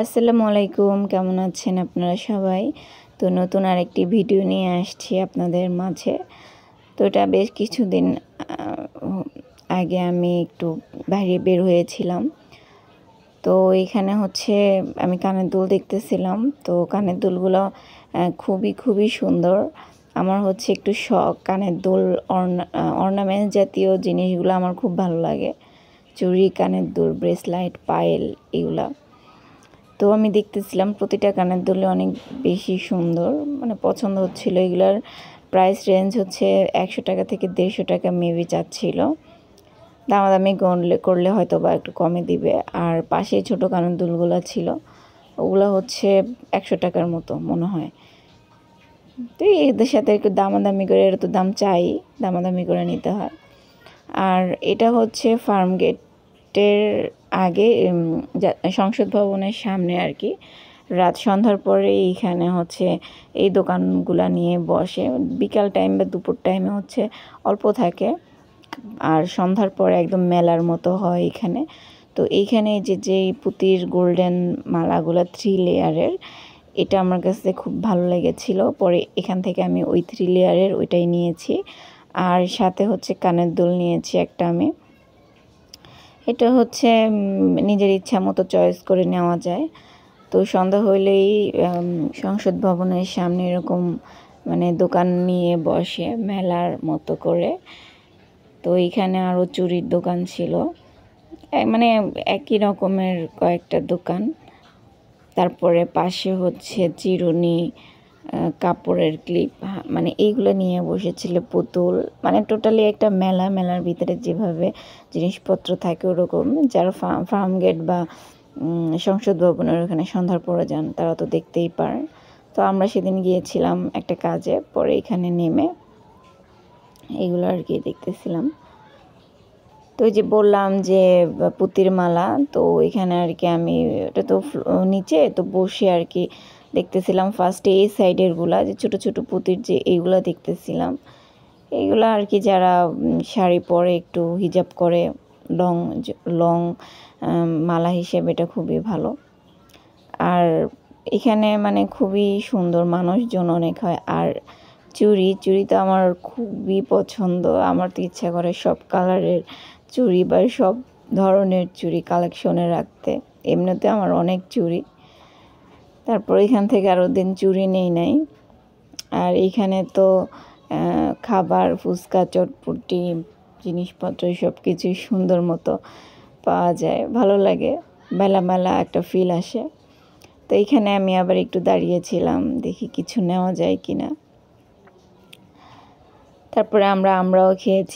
আসসালামু আলাইকুম, কেমন আছেন আপনারা সবাই? তো নতুন আরেকটি ভিডিও নিয়ে আসছি আপনাদের মাঝে। তো এটা বেশ কিছুদিন আগে আমি একটু বাইরে বের হয়েছিলাম। তো এখানে হচ্ছে আমি কানের দুল দেখতেছিলাম। তো কানের দুলগুলো খুবই সুন্দর। আমার হচ্ছে একটু শখ কানের দুল, অর্নামেন্ট জাতীয় জিনিসগুলো আমার খুব ভালো লাগে। চুড়ি, কানের দুল, ব্রেসলাইট, পায়েল এগুলা। তো আমি দেখতেছিলাম প্রতিটা কানের দুলে অনেক বেশি সুন্দর, মানে পছন্দ হচ্ছিল। এগুলার প্রাইস রেঞ্জ হচ্ছে 100 টাকা থেকে 150 টাকা মেবি চাচ্ছিল। দামাদামি করলে হয়তো বা একটু কমে দিবে। আর পাশে ছোট কানের দুলগুলো ছিল, ওগুলো হচ্ছে 100 টাকার মতো মনে হয়। তো এদের সাথে একটু দামাদামি করে, এর তো দাম চাই, দামাদামি করে নিতে হয়। আর এটা হচ্ছে ফার্ম গেটের আগে, সংসদ ভবনের সামনে আর কি। রাত সন্ধ্যার পরে এইখানে হচ্ছে এই দোকানগুলা নিয়ে বসে। বিকাল টাইম বা দুপুর টাইমে হচ্ছে অল্প থাকে, আর সন্ধ্যার পরে একদম মেলার মতো হয় এখানে। তো এইখানে যেই পুঁতির গোল্ডেন মালাগুলো 3 লেয়ারের, এটা আমার কাছে খুব ভালো লেগেছিল। পরে এখান থেকে আমি ওই 3 লেয়ারের ওইটাই নিয়েছি। আর সাথে হচ্ছে কানের দুল নিয়েছি একটা আমি। এটা হচ্ছে নিজের ইচ্ছা মতো চয়েস করে নেওয়া যায়। তো সন্ধ্যা হইলেই সংসদ ভবনের সামনে এরকম মানে দোকান নিয়ে বসে মেলার মতো করে। তো এইখানে আরও চুড়ির দোকান ছিল, মানে একই রকমের কয়েকটা দোকান। তারপরে পাশে হচ্ছে চিরুনি, কাপড়ের ক্লিপ, মানে এইগুলো নিয়ে বসেছিল, পুতুল। মানে টোটালি একটা মেলার ভিতরে যেভাবে জিনিসপত্র থাকে ওরকম। যারা ফার্ম গেট বা সংসদ ভবনের ওখানে সন্ধ্যার পরে যান তারা তো দেখতেই পারেন। তো আমরা সেদিন গিয়েছিলাম একটা কাজে, পরে এখানে নেমে এগুলো আর কি দেখতেছিলাম। তো ওই যে বললাম যে পুতির মালা, তো এখানে আর কি আমি ওটা তো নিচে তো বসে আর কি দেখতেছিলাম। ফার্স্টে এই সাইডেরগুলা যে ছোট ছোট পুতির যে এইগুলা দেখতেছিলাম। এইগুলা আর কি যারা শাড়ি পরে একটু হিজাব করে, লং মালা হিসেবে এটা খুবই ভালো। আর এখানে মানে খুবই সুন্দর, মানুষজন অনেক হয়। আর চুড়ি তো আমার খুবই পছন্দ। আমার তো ইচ্ছা করে সব কালারের চুড়ি বা সব ধরনের চুড়ি কালেকশনে রাখতে। এমনিতে আমার অনেক চুড়ি। তারপর এখান থেকে আরও দিন চুড়ি নেই নাই। আর এইখানে তো খাবার, ফুচকা, চটপটি, জিনিসপত্র সব কিছুই সুন্দর মতো পাওয়া যায়, ভালো লাগে। মেলা একটা ফিল আসে। তো এইখানে আমি আবার একটু দাঁড়িয়েছিলাম, দেখি কিছু নেওয়া যায় কিনা। তারপরে আমরাও খেয়েছি।